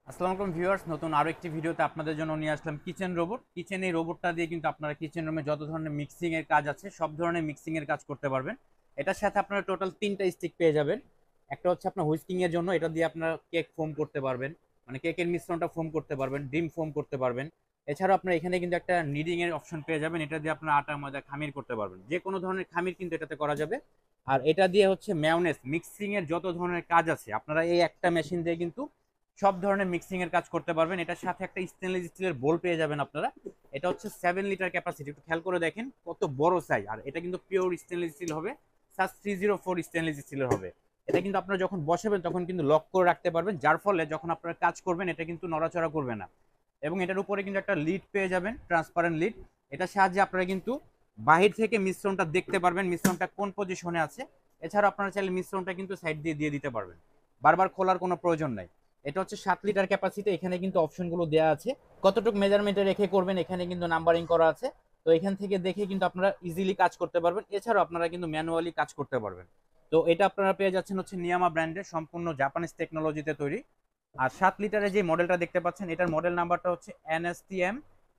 আসসালামু আলাইকুম ভিউয়ার্স, নতুন আরো একটি ভিডিওতে আপনাদের জন্য নিয়ে আসলাম কিচেন রোবট। এই রোবটটা দিয়ে কিন্তু আপনারা কিচেন রুমে যত ধরনের মিক্সিং এর কাজ আছে সব ধরনের মিক্সিং এর কাজ করতে পারবেন। এটার সাথে আপনারা টোটাল তিনটা স্টিক পেয়ে যাবেন। একটা হচ্ছে আপনার হুইস্কিং এর জন্য, এটা দিয়ে আপনারা কেক ফোম করতে পারবেন, মানে কেকের মিশ্রণটা ফোম করতে পারবেন, ডিম ফোম করতে পারবেন। এছাড়াও আপনারা এখানে কিন্তু একটা নিডিং এর অপশন পেয়ে যাবেন, এটা দিয়ে আপনারা আটা ময়দা খামির করতে পারবেন, যে কোনো ধরনের খামির কিন্তু এটাতে করা যাবে। আর এটা দিয়ে হচ্ছে মেয়োনেজ মিক্সিং এর যত ধরনের কাজ আছে আপনারা এই একটা মেশিন দিয়ে কিন্তু সব ধরনের মিক্সিং এর কাজ করতে পারবেন। এটার সাথে একটা স্টেনলেস স্টিলের বোল পেয়ে যাবেন আপনারা। এটা হচ্ছে 7 লিটার ক্যাপাসিটি, একটু খেয়াল করে দেখেন কত বড় সাইজ। আর এটা কিন্তু পিওর স্টেনলেস স্টিল হবে, সাস 304 স্টেনলেস স্টিলের হবে। এটা কিন্তু আপনারা যখন বসাবেন তখন কিন্তু লক করে রাখতে পারবেন, যার ফলে যখন আপনারা কাজ করবেন এটা কিন্তু নড়াচড়া করবে না। এবং এটার উপরে কিন্তু একটা লিড পেয়ে যাবেন, ট্রান্সপারেন্ট লিড। এটার সাহায্যে আপনারা কিন্তু বাহির থেকে মিশ্রণটা দেখতে পারবেন, মিশ্রণটা কোন পজিশনে আছে। এছাড়া আপনারা চাইলে মিশ্রণটা কিন্তু সাইড দিয়ে দিয়ে দিতে পারবেন, বারবার খোলার কোনো প্রয়োজন নাই। এটা হচ্ছে 7 লিটার ক্যাপাসিটি। এখানে কিন্তু অপশনগুলো দেওয়া আছে, কতটুকু মেজারমেন্টে রেখে করবেন এখানে কিন্তু নাম্বারিং করা আছে। তো এখান থেকে দেখে কিন্তু আপনারা ইজিলি কাজ করতে পারবেন। এছাড়াও আপনারা কিন্তু ম্যানুয়ালি কাজ করতে পারবেন। তো এটা আপনারা পেয়ে যাচ্ছেন হচ্ছে নিয়ামা ব্র্যান্ডের, সম্পূর্ণ জাপানিজ টেকনোলজিতে তৈরি। আর 7 লিটারের যে মডেলটা দেখতে পাচ্ছেন এটার মডেল নাম্বারটা হচ্ছে NSTM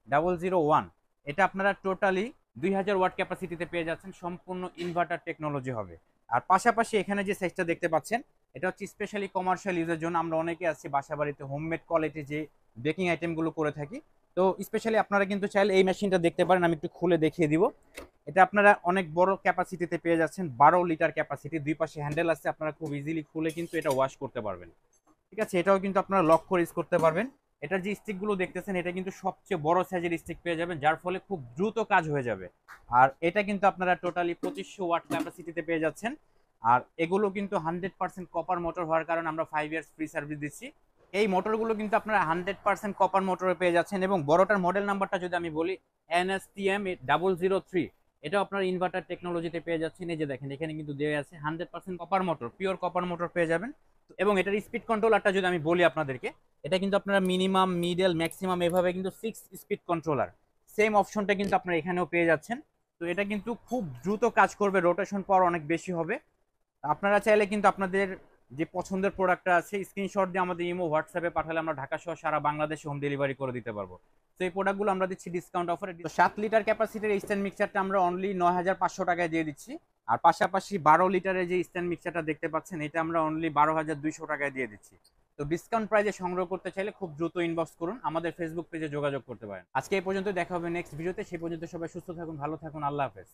001। এটা আপনারা টোটালি 2000 ওয়াট ক্যাপাসিটিতে পেয়ে যাচ্ছেন, সম্পূর্ণ ইনভার্টার টেকনোলজি হবে। আর পাশাপাশি এখানে যে সাইজটা দেখতে পাচ্ছেন এটা হচ্ছে স্পেশালি কমার্শিয়াল ইউজের জন্য। আমরা অনেকে আছি বাসা বাড়িতে হোমমেড কোয়ালিটি যে বেকিং আইটেমগুলো করে থাকি, তো স্পেশালি আপনারা কিন্তু চাইলে এই মেশিনটা দেখতে পারেন। আমি একটু খুলে দেখিয়ে দিব। এটা আপনারা অনেক বড় ক্যাপাসিটিতে পেয়ে যাচ্ছেন, 12 লিটার ক্যাপাসিটি, দুই পাশে হ্যান্ডেল আছে, আপনারা খুব ইজিলি খুলে কিন্তু এটা ওয়াশ করতে পারবেন। ঠিক আছে, এটাও কিন্তু আপনারা লক করে ইউজ করতে পারবেন। এটার যে স্টিকগুলো দেখতেছেন এটা কিন্তু সবচেয়ে বড় সাইজের স্টিক পেয়ে যাবেন, যার ফলে খুব দ্রুত কাজ হয়ে যাবে। আর এটা কিন্তু আপনারা টোটালি 2500 ওয়াট ক্যাপাসিটিতে পেয়ে যাচ্ছেন। আর এগুলো কিন্তু 100% কপার মোটর হওয়ার কারণে আমরা 5 ইয়ার্স ফ্রি সার্ভিস দিচ্ছি। এই মোটরগুলো কিন্তু আপনারা 100% কপার মোটরে পেয়ে যাচ্ছেন। এবং বড়টার মডেল নাম্বারটা যদি আমি বলি NSTM 003, এটা আপনার ইনভার্টার টেকনোলজিতে পেয়ে যাচ্ছেন। এই যে দেখেন এখানে কিন্তু দেওয়া আছে 100% copper motor, pure copper motor পেয়ে যাবেন। এবং এটার স্পিড কন্ট্রোলারটা যদি আমি বলি আপনাদেরকে, এটা কিন্তু আপনারা মিনিমাম, মিডল, ম্যাক্সিমাম এভাবে কিন্তু 6 স্পিড কন্ট্রোলার, সেম অপশনটা কিন্তু আপনারা এখানেও পেয়ে যাচ্ছেন। তো এটা কিন্তু খুব দ্রুত কাজ করবে, রোটেশন পাওয়ার অনেক বেশি হবে। আপনারা চাইলে কিন্তু আপনাদের যে পছন্দের প্রোডাক্টটা আছে স্ক্রিনশট দিয়ে আমাদের ইমো হোয়াটসঅ্যাপে পাঠালে আমরা ঢাকা সহ সারা বাংলাদেশে হোম ডেলিভারি করে দিতে পারবো। তো এই প্রোডাক্টগুলো আমরা দিচ্ছি ডিসকাউন্ট অফারে। 7 লিটার ক্যাপাসিটির স্ট্যান্ড মিক্সারটা আমরা অনলি 9500 টাকায় দিয়ে দিচ্ছি। আর পাশাপাশি 12 লিটারের যে স্ট্যান্ড মিক্সারটা দেখতে পাচ্ছেন এটা আমরা অনলি 12200 টাকায় দিয়ে দিচ্ছি। তো ডিসকাউন্ট প্রাইজে সংগ্রহ করতে চাইলে খুব দ্রুত ইনবক্স করুন, আমাদের ফেসবুক পেজে যোগাযোগ করতে পারেন। আজকে এই পর্যন্ত, দেখা হবে নেক্সট ভিডিওতে। সেই পর্যন্ত সবাই সুস্থ থাকুন, ভালো থাকুন, আল্লাহ হাফেজ।